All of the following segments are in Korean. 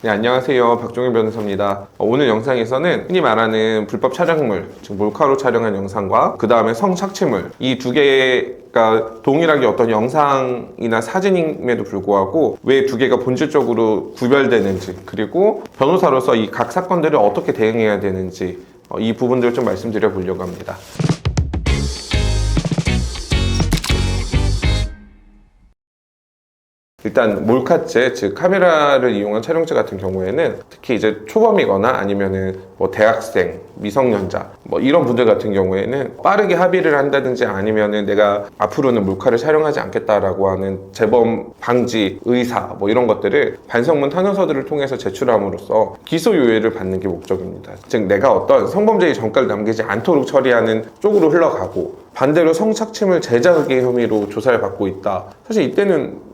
네, 안녕하세요. 박종현 변호사입니다. 오늘 영상에서는 흔히 말하는 불법 촬영물, 즉 몰카로 촬영한 영상과 그 다음에 성착취물, 이 두 개가 동일하게 어떤 영상이나 사진임에도 불구하고 왜 두 개가 본질적으로 구별되는지, 그리고 변호사로서 이 각 사건들을 어떻게 대응해야 되는지 이 부분들을 좀 말씀드려 보려고 합니다. 일단 몰카죄, 즉 카메라를 이용한 촬영죄 같은 경우에는 특히 이제 초범이거나 아니면은 뭐 대학생, 미성년자 이런 분들 같은 경우에는 빠르게 합의를 한다든지 아니면은 내가 앞으로는 몰카를 촬영하지 않겠다라고 하는 재범 방지 의사 이런 것들을 반성문 탄원서들을 통해서 제출함으로써 기소유예를 받는 게 목적입니다. 즉 내가 어떤 성범죄의 전과를 남기지 않도록 처리하는 쪽으로 흘러가고, 반대로 성착취물 제작의 혐의로 조사를 받고 있다. 사실 이때는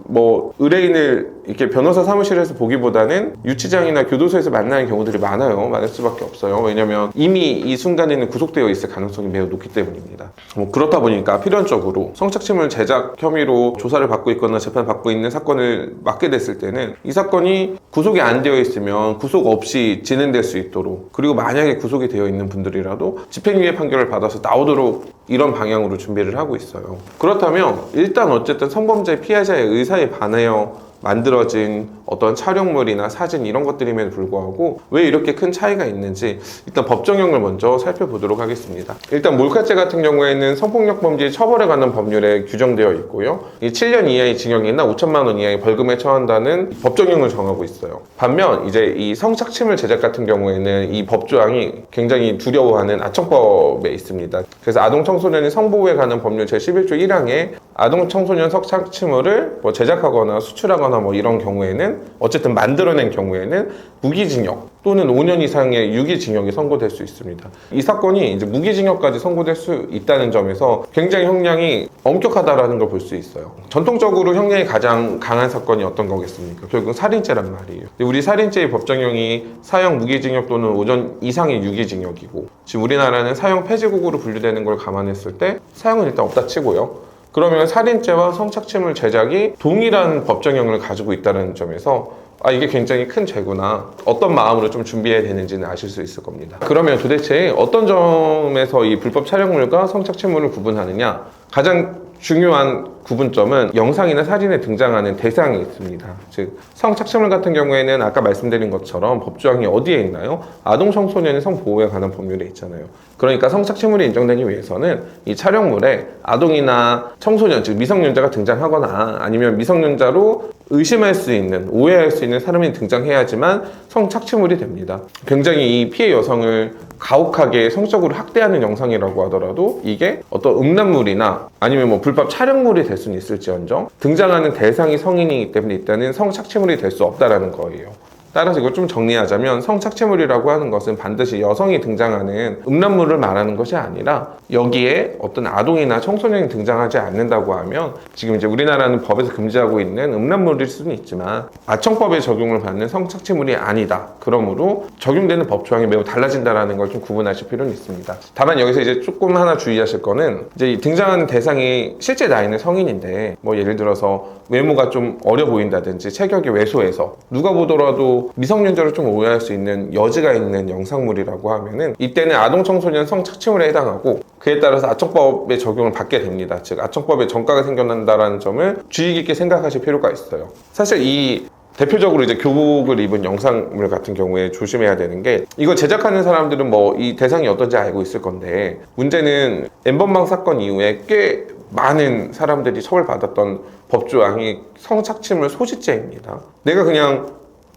의뢰인을 이렇게 변호사 사무실에서 보기보다는 유치장이나 교도소에서 만나는 경우들이 많을 수밖에 없어요. 왜냐면 이미 이 순간에는 구속되어 있을 가능성이 매우 높기 때문입니다. 그렇다 보니까 필연적으로 성착취물 제작 혐의로 조사를 받고 있거나 재판받고 있는 사건을 맡게 됐을 때는 이 사건이 구속이 안 되어 있으면 구속 없이 진행될 수 있도록, 그리고 만약에 구속이 되어 있는 분들이라도 집행유예 판결을 받아서 나오도록 이런 방향으로 준비를 하고 있어요. 그렇다면 일단 어쨌든 성범죄 피해자의 의사에 반하여 만들어진 어떤 촬영물이나 사진 이런 것들임에도 불구하고 왜 이렇게 큰 차이가 있는지 일단 법정형을 먼저 살펴보도록 하겠습니다. 일단 몰카죄 같은 경우에는 성폭력 범죄 처벌에 관한 법률에 규정되어 있고요. 이 7년 이하의 징역이나 5천만 원 이하의 벌금에 처한다는 법정형을 정하고 있어요. 반면 이제 이 성착취물 제작 같은 경우에는 이 법조항이 굉장히 두려워하는 아청법에 있습니다. 그래서 아동청소년의 성보호에 관한 법률 제11조 1항에 아동청소년 성착취물을 제작하거나 수출하거나 이런 경우에는 어쨌든 만들어낸 경우에는 무기징역 또는 5년 이상의 유기징역이 선고될 수 있습니다. 이 사건이 이제 무기징역까지 선고될 수 있다는 점에서 굉장히 형량이 엄격하다라는 걸 볼 수 있어요. 전통적으로 형량이 가장 강한 사건이 어떤 거겠습니까? 결국은 살인죄란 말이에요. 우리 살인죄의 법정형이 사형 무기징역 또는 5년 이상의 유기징역이고, 지금 우리나라는 사형 폐지국으로 분류되는 걸 감안했을 때 사형은 일단 없다 치고요. 그러면 살인죄와 성착취물 제작이 동일한 법정형을 가지고 있다는 점에서 이게 굉장히 큰 죄구나, 어떤 마음으로 좀 준비해야 되는지는 아실 수 있을 겁니다. 그러면 도대체 어떤 점에서 이 불법 촬영물과 성착취물을 구분하느냐? 가장 중요한 구분점은 영상이나 사진에 등장하는 대상이 있습니다. 즉 성착취물 같은 경우에는 아까 말씀드린 것처럼 법조항이 어디에 있나요? 아동청소년의 성보호에 관한 법률에 있잖아요. 그러니까 성착취물이 인정되기 위해서는 이 촬영물에 아동이나 청소년, 즉 미성년자가 등장하거나 아니면 미성년자로 의심할 수 있는, 오해할 수 있는 사람이 등장해야지만 성착취물이 됩니다. 굉장히 이 피해 여성을 가혹하게 성적으로 학대하는 영상이라고 하더라도 이게 어떤 음란물이나 아니면 불법 촬영물이 될 수는 있을지언정 등장하는 대상이 성인이기 때문에 이때는 성착취물이 될 수 없다라는 거예요. 따라서 이걸 좀 정리하자면 성착취물이라고 하는 것은 반드시 여성이 등장하는 음란물을 말하는 것이 아니라 여기에 어떤 아동이나 청소년이 등장하지 않는다고 하면 지금 이제 우리나라는 법에서 금지하고 있는 음란물일 수는 있지만 아청법에 적용을 받는 성착취물이 아니다. 그러므로 적용되는 법조항이 매우 달라진다는 걸 좀 구분하실 필요는 있습니다. 다만 여기서 이제 조금 하나 주의하실 거는 이제 등장하는 대상이 실제 나이는 성인인데 예를 들어서 외모가 좀 어려 보인다든지 체격이 왜소해서 누가 보더라도 미성년자를 좀 오해할 수 있는 여지가 있는 영상물이라고 하면은 이때는 아동청소년 성착취물에 해당하고 그에 따라서 아청법의 적용을 받게 됩니다. 즉 아청법에 전과가 생겨난다는 점을 주의 깊게 생각하실 필요가 있어요. 사실 이 대표적으로 이제 교복을 입은 영상물 같은 경우에 조심해야 되는 게, 이거 제작하는 사람들은 이 대상이 어떤지 알고 있을 건데, 문제는 N번방 사건 이후에 꽤 많은 사람들이 처벌받았던 법조항이 성착취물 소지죄입니다. 내가 그냥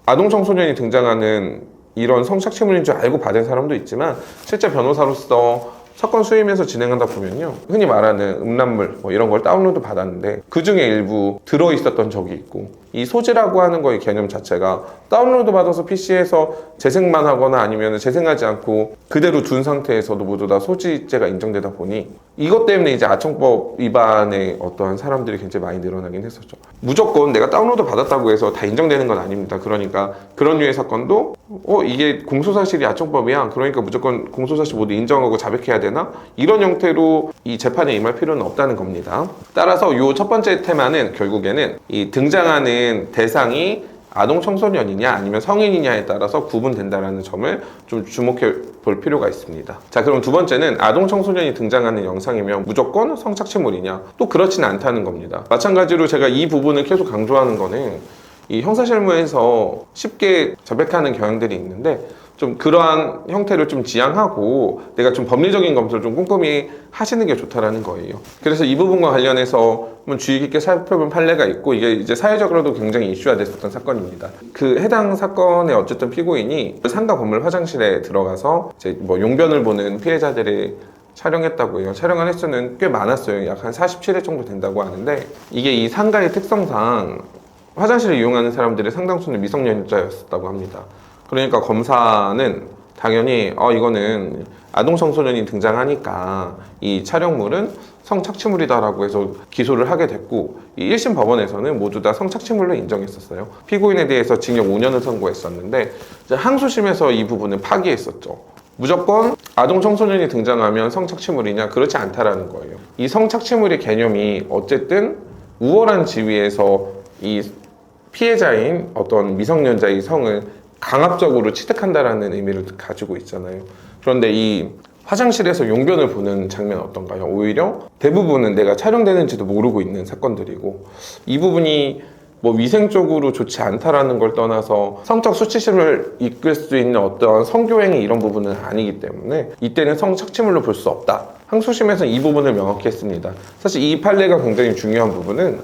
아동청소년이 등장하는 이런 성착취물인 줄 알고 받은 사람도 있지만 실제 변호사로서 사건 수임에서 진행하다 보면요, 흔히 말하는 음란물 이런 걸 다운로드 받았는데 그 중에 일부 들어있었던 적이 있고, 이 소지라고 하는 거의 개념 자체가 다운로드 받아서 PC에서 재생만 하거나 아니면 재생하지 않고 그대로 둔 상태에서도 모두 다 소지죄가 인정되다 보니 이것 때문에 이제 아청법 위반의 어떠한 사람들이 굉장히 많이 늘어나긴 했었죠. 무조건 내가 다운로드 받았다고 해서 다 인정되는 건 아닙니다. 그러니까 그런 류의 사건도 이게 공소사실이 아청법이야, 그러니까 무조건 공소사실 모두 인정하고 자백해야 되나? 이런 형태로 이 재판에 임할 필요는 없다는 겁니다. 따라서 이 첫 번째 테마는 결국에는 이 등장하는 대상이 아동 청소년이냐 아니면 성인이냐에 따라서 구분된다는 점을 좀 주목해 볼 필요가 있습니다. 자, 그럼 두 번째는 아동 청소년이 등장하는 영상이면 무조건 성착취물이냐? 또 그렇지는 않다는 겁니다. 마찬가지로 제가 이 부분을 계속 강조하는 거는 이 형사실무에서 쉽게 자백하는 경향들이 있는데 좀 그러한 형태를 좀 지양하고 내가 좀 법리적인 검토를 좀 꼼꼼히 하시는 게 좋다라는 거예요. 그래서 이 부분과 관련해서 한번 주의 깊게 살펴본 판례가 있고 이게 이제 사회적으로도 굉장히 이슈화 됐었던 사건입니다. 그 해당 사건의 어쨌든 피고인이 상가 건물 화장실에 들어가서 이제 뭐 용변을 보는 피해자들이 촬영했다고 해요. 촬영한 횟수는 꽤 많았어요. 약 한 47회 정도 된다고 하는데 이게 이 상가의 특성상 화장실을 이용하는 사람들의 상당수는 미성년자였었다고 합니다. 그러니까 검사는 당연히 이거는 아동 청소년이 등장하니까 이 촬영물은 성착취물이다라고 해서 기소를 하게 됐고 이 1심 법원에서는 모두 다 성착취물로 인정했었어요. 피고인에 대해서 징역 5년을 선고했었는데 이제 항소심에서 이 부분을 파기했었죠. 무조건 아동 청소년이 등장하면 성착취물이냐? 그렇지 않다라는 거예요. 이 성착취물의 개념이 어쨌든 우월한 지위에서 이 피해자인 어떤 미성년자의 성을 강압적으로 취득한다라는 의미를 가지고 있잖아요. 그런데 이 화장실에서 용변을 보는 장면 어떤가요? 오히려 대부분은 내가 촬영되는지도 모르고 있는 사건들이고 이 부분이 뭐 위생적으로 좋지 않다라는 걸 떠나서 성적 수치심을 이끌 수 있는 어떤 성교행위 이런 부분은 아니기 때문에 이때는 성착취물로 볼 수 없다. 항소심에서는 이 부분을 명확히 했습니다. 사실 이 판례가 굉장히 중요한 부분은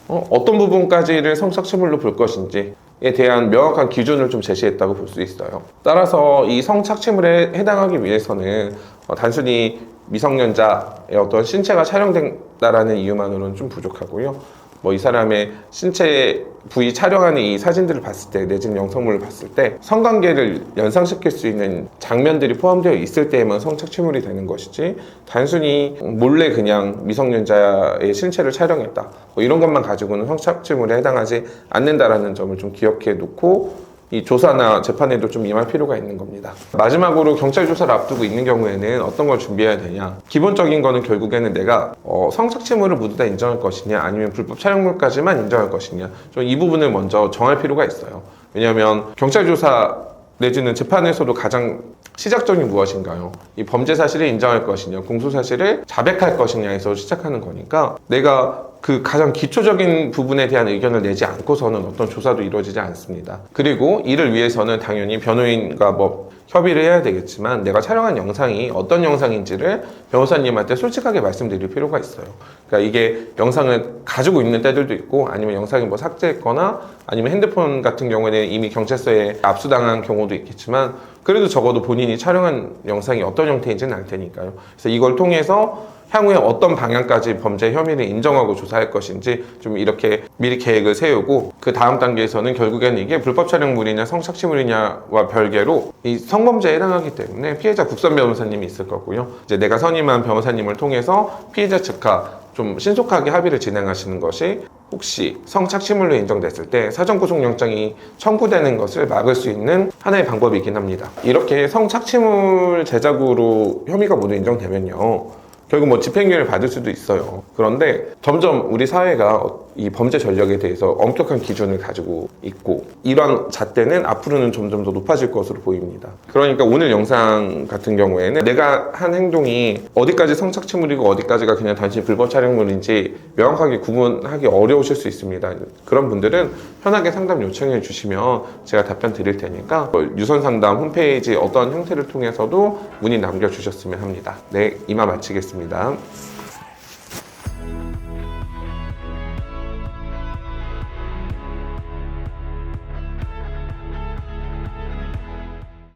어떤 부분까지를 성착취물로 볼 것인지에 대한 명확한 기준을 좀 제시했다고 볼 수 있어요. 따라서 이 성착취물에 해당하기 위해서는 단순히 미성년자의 어떤 신체가 촬영된다라는 이유만으로는 좀 부족하고요. 뭐 이 사람의 신체 부위 촬영하는 이 사진들을 봤을 때 내지는 영상물을 봤을 때 성관계를 연상시킬 수 있는 장면들이 포함되어 있을 때에만 성착취물이 되는 것이지 단순히 몰래 그냥 미성년자의 신체를 촬영했다 뭐 이런 것만 가지고는 성착취물에 해당하지 않는다라는 점을 좀 기억해 놓고 이 조사나 재판에도 좀 임할 필요가 있는 겁니다. 마지막으로 경찰 조사를 앞두고 있는 경우에는 어떤 걸 준비해야 되냐? 기본적인 거는 결국에는 내가 성착취물을 모두 다 인정할 것이냐 아니면 불법 촬영물까지만 인정할 것이냐 좀 이 부분을 먼저 정할 필요가 있어요. 왜냐하면 경찰 조사 내지는 재판에서도 가장 시작점이 무엇인가요? 이 범죄 사실을 인정할 것이냐 공소 사실을 자백할 것이냐에서 시작하는 거니까 내가 그 가장 기초적인 부분에 대한 의견을 내지 않고서는 어떤 조사도 이루어지지 않습니다. 그리고 이를 위해서는 당연히 변호인과 뭐 협의를 해야 되겠지만 내가 촬영한 영상이 어떤 영상인지를 변호사님한테 솔직하게 말씀드릴 필요가 있어요. 그러니까 이게 영상을 가지고 있는 때들도 있고 아니면 영상이 뭐 삭제했거나 아니면 핸드폰 같은 경우에는 이미 경찰서에 압수당한 경우도 있겠지만 그래도 적어도 본인이 촬영한 영상이 어떤 형태인지는 알 테니까요. 그래서 이걸 통해서 향후에 어떤 방향까지 범죄 혐의를 인정하고 조사할 것인지 좀 이렇게 미리 계획을 세우고 그 다음 단계에서는 결국에는 이게 불법 촬영물이냐 성착취물이냐와 별개로 이 성범죄에 해당하기 때문에 피해자 국선 변호사님이 있을 거고요. 이제 내가 선임한 변호사님을 통해서 피해자 측과 좀 신속하게 합의를 진행하시는 것이 혹시 성착취물로 인정됐을 때 사전구속영장이 청구되는 것을 막을 수 있는 하나의 방법이긴 합니다. 이렇게 성착취물 제작으로 혐의가 모두 인정되면요. 결국 뭐 집행유예를 받을 수도 있어요. 그런데 점점 우리 사회가 이 범죄 전력에 대해서 엄격한 기준을 가지고 있고 이러한 잣대는 앞으로는 점점 더 높아질 것으로 보입니다. 그러니까 오늘 영상 같은 경우에는 내가 한 행동이 어디까지 성착취물이고 어디까지가 그냥 단순히 불법 촬영물인지 명확하게 구분하기 어려우실 수 있습니다. 그런 분들은 편하게 상담 요청해 주시면 제가 답변 드릴 테니까 유선상담 홈페이지 어떤 형태를 통해서도 문의 남겨주셨으면 합니다. 네, 이만 마치겠습니다.